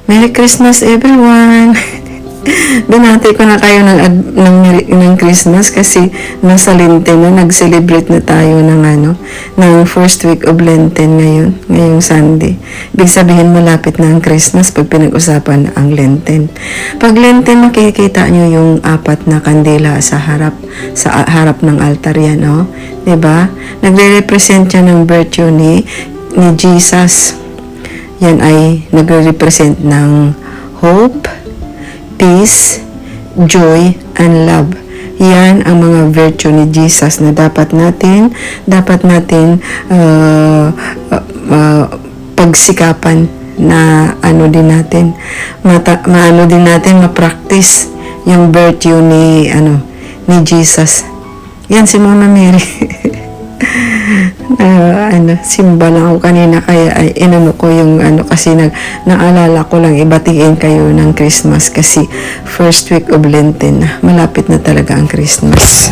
Merry Christmas everyone! Binati ko na kayo ng Christmas kasi nasa Lenten na, nag-celebrate na tayo ng first week of Lenten ngayong Sunday. Ibig sabihin malapit na ang Christmas pag pinag-usapan na ang Lenten. Pag Lenten, makikita nyo yung apat na kandila sa harap ng altar yan, no? Diba? Nagre-represent yan ng virtue ni Jesus. Yan ay nagre-represent ng hope, peace, joy, and love. Yan ang mga virtue ni Jesus na dapat natin pagsikapan na din natin ma-practice yung virtue ni Jesus. Yan si Mama Mary. Simba lang ako kanina kaya ay inano ko yung kasi naalala ko lang ibatiin kayo ng Christmas kasi first week of Lenten na malapit na talaga ang Christmas.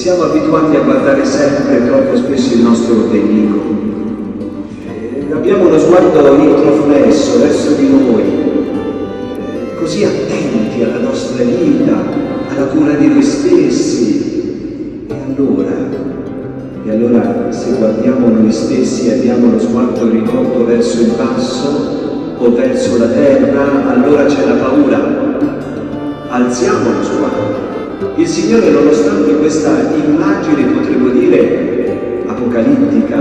Siamo abituati a guardare sempre troppo spesso il nostro nemico. Abbiamo uno sguardo introflesso verso di noi, così attenti alla nostra vita, alla cura di noi stessi. E allora se guardiamo noi stessi e abbiamo lo sguardo rivolto verso il basso o verso la terra, allora c'è la paura. alziamo lo sguardo. Il Signore, nonostante questa immagine, potremmo dire, apocalittica,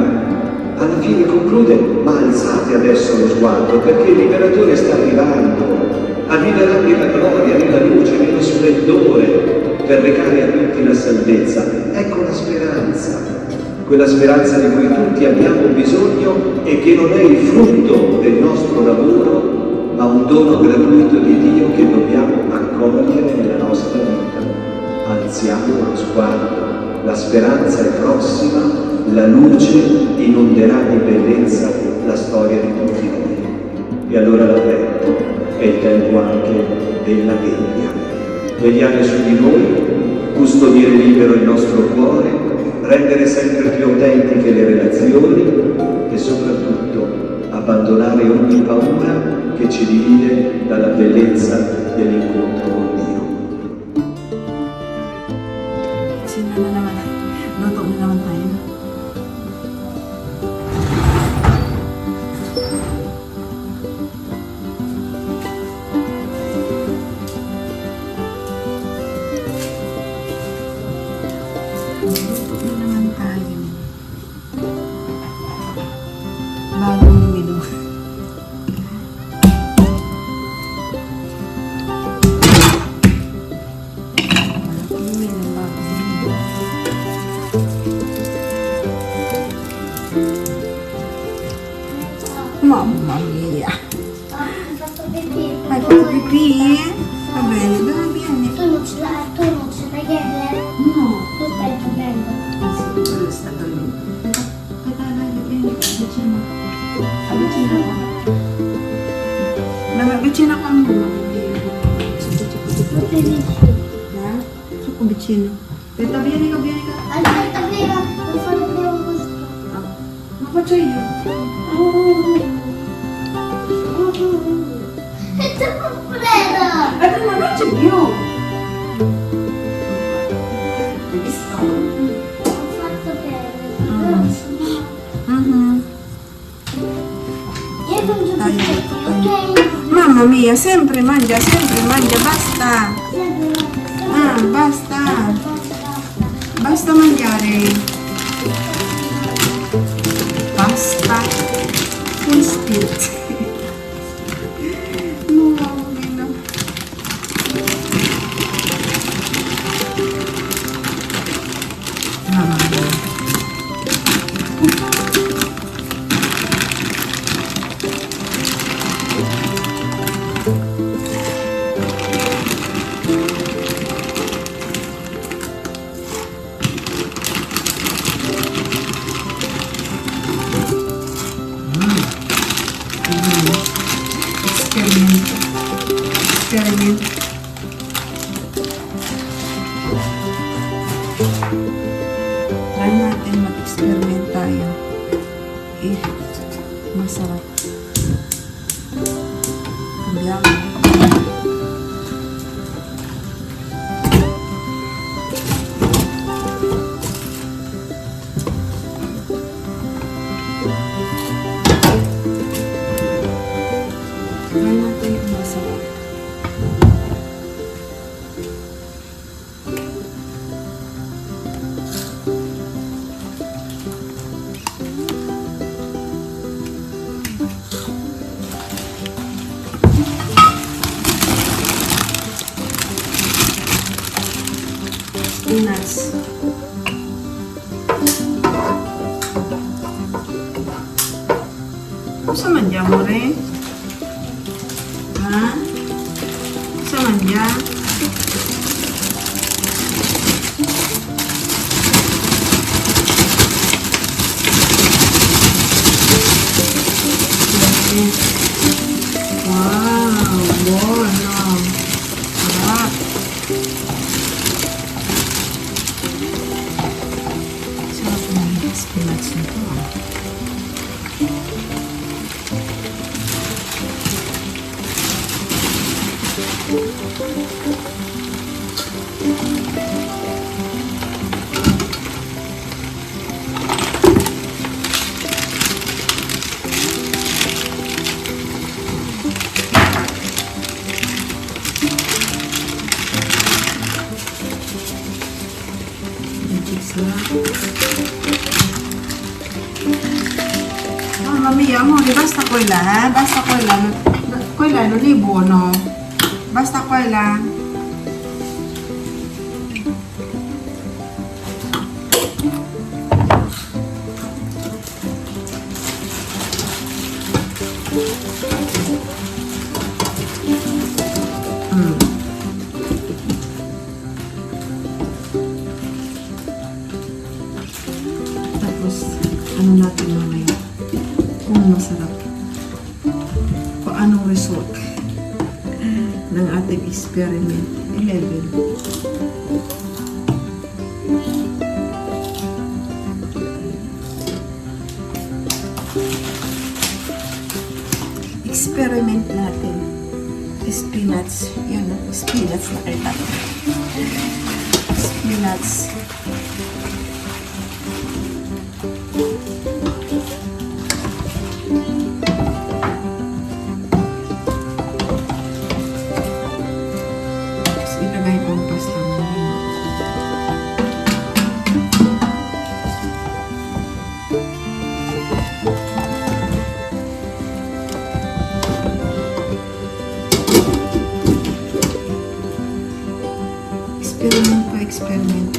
alla fine conclude: ma alzate adesso lo sguardo, perché il Liberatore sta arrivando a rivelarvi la gloria, nella luce, nello splendore, per recare a tutti la salvezza. Ecco la speranza, quella speranza di cui tutti abbiamo bisogno e che non è il frutto del nostro lavoro, ma un dono gratuito di Dio che dobbiamo accogliere nella nostra vita. Alziamo lo sguardo, la speranza è prossima, la luce inonderà di bellezza la storia di tutti noi. E allora l'avvento è il tempo anche della veglia. Vegliare su di noi, custodire libero il nostro cuore, rendere sempre più autentiche le relazioni e soprattutto abbandonare ogni paura che ci divide dalla bellezza dell'incontro con Dio. Sino na naman na. Luto na naman tayo. Luto na naman tayo. Bagong menu. Mamma mia. Fatto pipì. Hai fatto pipì? Va bene, dove vieni? Tu non ce l'hai chiede? No. Tu stai dormendo. Sì, quello sta dormendo. Dai, vieni vicino. Avvicina qua. Dai, avvicina qua al muro. Non ti dici. Troppo vicino. Aspetta, vieni qua. Aspetta, prima. Non fare prima questo. Lo faccio io. È troppo freddo. Ma non c'è più. Hai visto? Ho fatto bene. Io non gioco Dai, più, ok? Mamma mia, sempre mangia, basta. Basta. Basta mangiare. Basta. Full speed. No, no. Mamma mia. Experiment. Try natin mag-experiment tayo. If masarap. Kambiyaman. Try natin kung masarap. Peanuts. Cosa mangiamo, Re? Ha? Cosa mangia? Wow, buono. Sarap. Sarap naman yung spinach nito. Sarap. Oh, mami, amore, basta quella, basta quella non è buono. Basta quella. Tapos, ano natin mamaya? Kung masarap. Kung anong result ng ating experiment. 11. Experiment natin. Spinach. Yun, spinach na kita. Spinach. Tapos ilagay ko ang pasta mo. Experiment pa, experiment.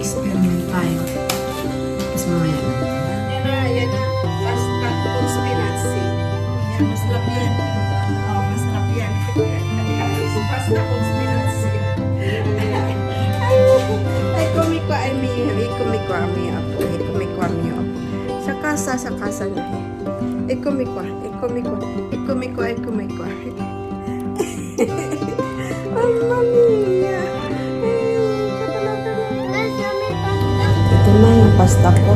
Experiment tayo. Tapos mamaya na. Yan na. Pasta kung spinach. Yan, masarap yan. Oo, masarap yan. Pasta kung spinach. Ay, kumikwa, ay, kumikwa, apo. Sa kasa niya. Kumikwa. Mamma mia. Ito na yung pasta ko.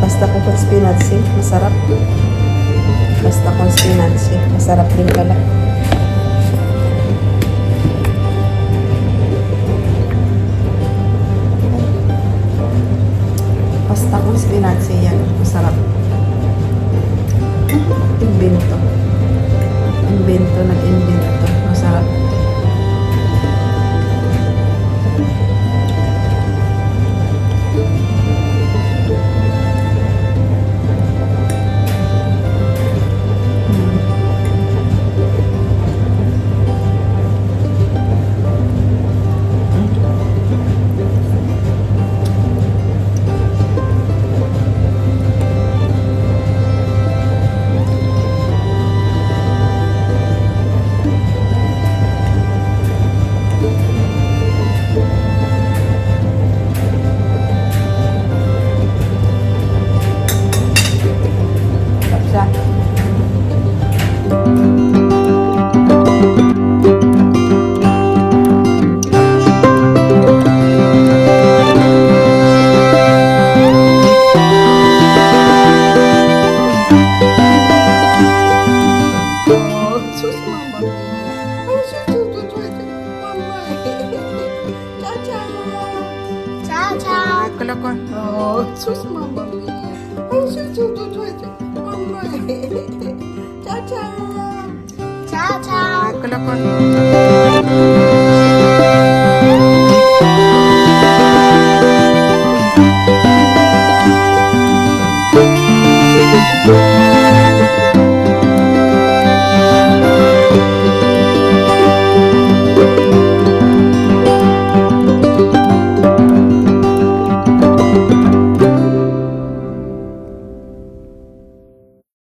Pasta ko kung spinach. Masarap. Pasta kung spinach. Masarap din pala. Pasta kung spinach yan. Masarap. Nag-invento. Masarap. Sus, mamma mia. Ay, sus, mamma. Ciao, ciao. Ciao, ciao. Eccolo qua.